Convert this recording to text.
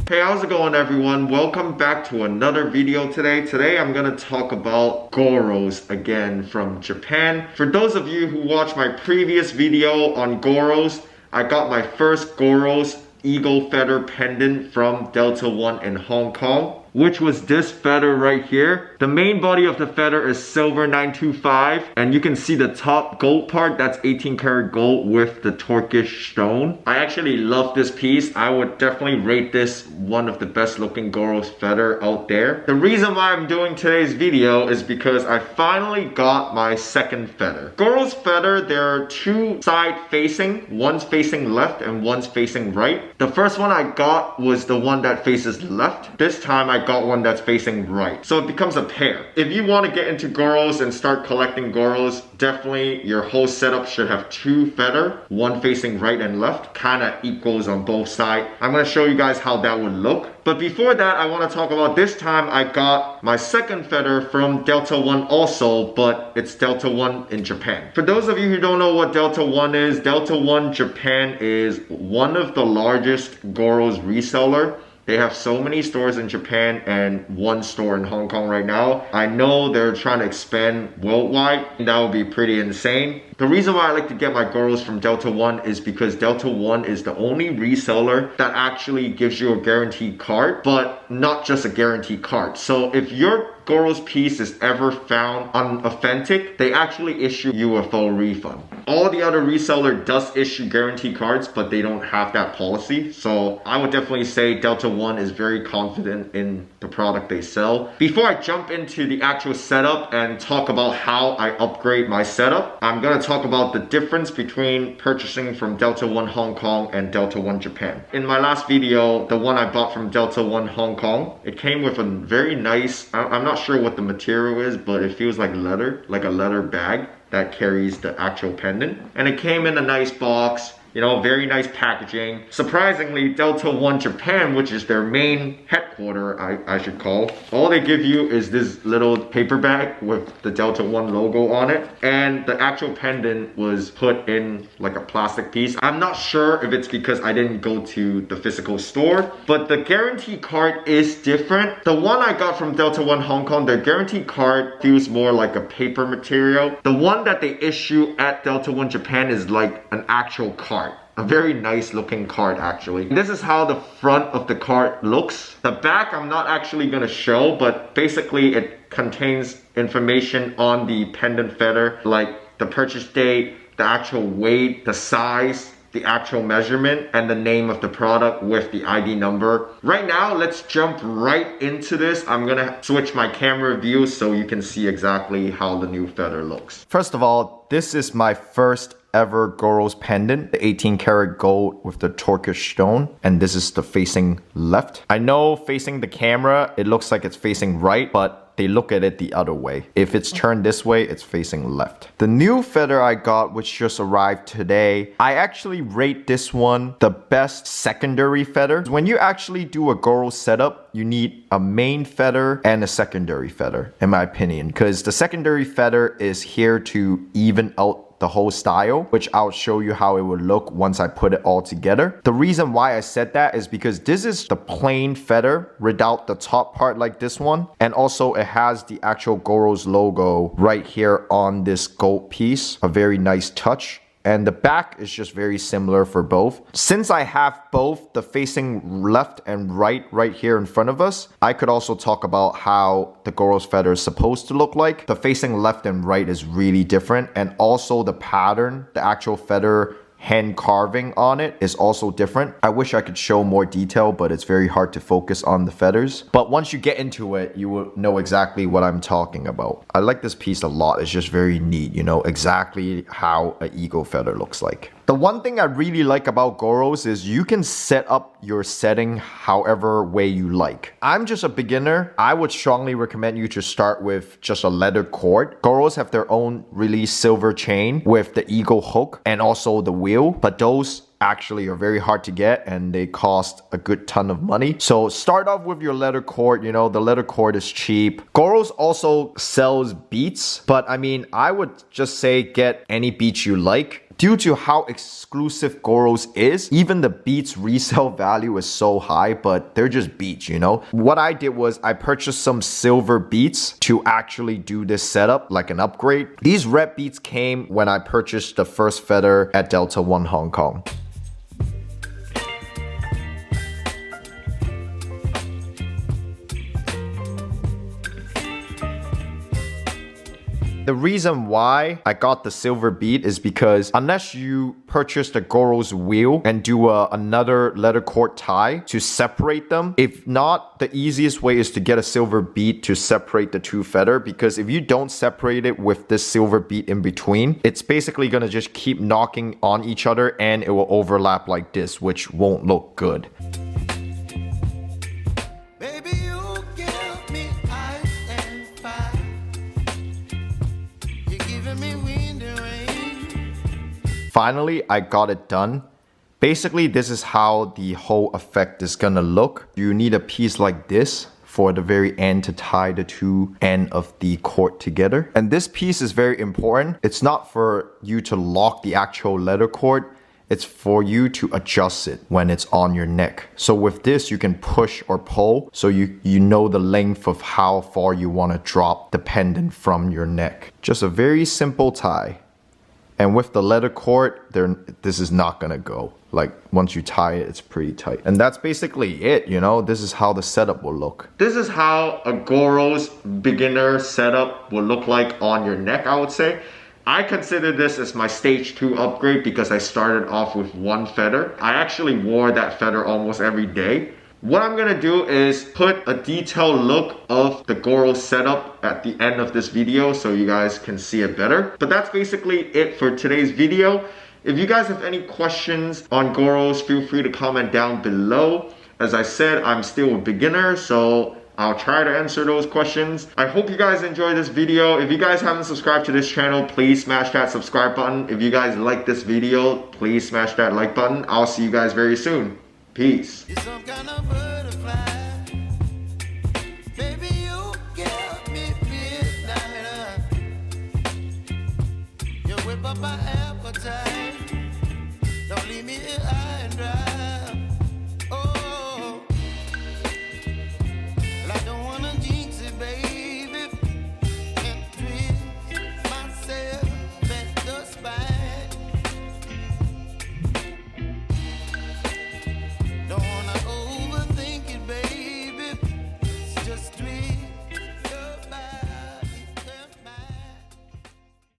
Hey, how's it going everyone? Welcome back to another video today. Today I'm gonna talk about GORO'S again from Japan. For those of you who watched my previous video on GORO'S, I got my first GORO'S eagle feather pendant from Delta One in Hong Kong, which was this feather right here. The main body of the feather is silver 925, and you can see the top gold part, that's 18 karat gold with the Turkish stone. I actually love this piece. I would definitely rate this one of the best looking GORO'S feather out there. The reason why I'm doing today's video is because I finally got my second feather. GORO'S feather, there are two side facing, one's facing left and one's facing right. The first one I got was the one that faces left. This time I got one that's facing right. So it becomes a pair. If you want to get into GORO'S and start collecting GORO'S, definitely your whole setup should have two feather, one facing right and left, kind of equals on both sides. I'm going to show you guys how that would look. But before that, I want to talk about this time I got my second feather from Delta One also, but it's Delta One in Japan. For those of you who don't know what Delta One is, Delta One Japan is one of the largest GORO'S reseller. They have so many stores in Japan and one store in Hong Kong right now. I know they're trying to expand worldwide, and that would be pretty insane. The reason why I like to get my GORO'S from Delta One is because Delta One is the only reseller that actually gives you a guaranteed card, but not just a guaranteed card. So if your GORO'S piece is ever found unauthentic, they actually issue you a full refund. All the other reseller does issue guarantee cards, but they don't have that policy. So I would definitely say Delta One is very confident in the product they sell. Before I jump into the actual setup and talk about how I upgrade my setup, I'm gonna talk about the difference between purchasing from Delta One Hong Kong and Delta One Japan. In my last video, the one I bought from Delta One Hong Kong, it came with a very nice, I'm not sure what the material is, but it feels like leather, like a leather bag that carries the actual pendant. And it came in a nice box, you know, very nice packaging. Surprisingly, Delta One Japan, which is their main headquarter, I should call, all they give you is this little paper bag with the Delta One logo on it. And the actual pendant was put in like a plastic piece. I'm not sure if it's because I didn't go to the physical store, but the guarantee card is different. The one I got from Delta One Hong Kong, their guarantee card feels more like a paper material. The one that they issue at Delta One Japan is like an actual card. A very nice looking card actually. This is how the front of the card looks. The back I'm not actually going to show, but basically it contains information on the pendant feather, like the purchase date, the actual weight, the size, the actual measurement, and the name of the product with the ID number. Right now, let's jump right into this. I'm gonna switch my camera view so you can see exactly how the new feather looks. First of all, this is my first ever GORO'S pendant, the 18 karat gold with the Turkish stone, and this is the facing left. I know facing the camera, it looks like it's facing right, but they look at it the other way. If it's turned this way, it's facing left. The new feather I got, which just arrived today, I actually rate this one the best secondary feather. When you actually do a GORO'S setup, you need a main feather and a secondary feather, in my opinion, because the secondary feather is here to even out the whole style, which I'll show you how it would look once I put it all together. The reason why I said that is because this is the plain feather without the top part like this one, and also it has the actual GORO'S logo right here on this gold piece, a very nice touch. And the back is just very similar for both. Since I have both the facing left and right here in front of us, I could also talk about how the GORO'S feather is supposed to look like. The facing left and right is really different, and also the pattern, the actual feather hand carving on it is also different. I wish I could show more detail, but it's very hard to focus on the feathers. But once you get into it, you will know exactly what I'm talking about. I like this piece a lot. It's just very neat, you know, exactly how an eagle feather looks like. The one thing I really like about GORO'S is you can set up your setting however way you like. I'm just a beginner. I would strongly recommend you to start with just a leather cord. GORO'S have their own release silver chain with the eagle hook and also the wheel, but those actually are very hard to get and they cost a good ton of money. So start off with your leather cord. You know, the leather cord is cheap. GORO'S also sells beads, but I mean, I would just say get any beads you like. Due to how exclusive GORO'S is, even the beats resale value is so high, but they're just beats, you know? What I did was I purchased some silver beats to actually do this setup, like an upgrade. These red beats came when I purchased the first feather at Delta One Hong Kong. The reason why I got the silver bead is because unless you purchase the GORO'S wheel and do another leather cord tie to separate them, if not, the easiest way is to get a silver bead to separate the two feather, because if you don't separate it with this silver bead in between, it's basically gonna just keep knocking on each other and it will overlap like this, which won't look good. Finally, I got it done. Basically, this is how the whole effect is gonna look. You need a piece like this for the very end to tie the two ends of the cord together. And this piece is very important. It's not for you to lock the actual leather cord. It's for you to adjust it when it's on your neck. So with this, you can push or pull so you know the length of how far you want to drop the pendant from your neck. Just a very simple tie. And with the leather cord, this is not gonna go. Like, once you tie it, it's pretty tight. And that's basically it, you know? This is how the setup will look. This is how a GORO'S beginner setup will look like on your neck, I would say. I consider this as my stage 2 upgrade because I started off with one feather. I actually wore that feather almost every day. What I'm gonna do is put a detailed look of the GORO'S setup at the end of this video so you guys can see it better. But that's basically it for today's video. If you guys have any questions on GORO'S, feel free to comment down below. As I said, I'm still a beginner, so I'll try to answer those questions. I hope you guys enjoyed this video. If you guys haven't subscribed to this channel, please smash that subscribe button. If you guys like this video, please smash that like button. I'll see you guys very soon. Peace.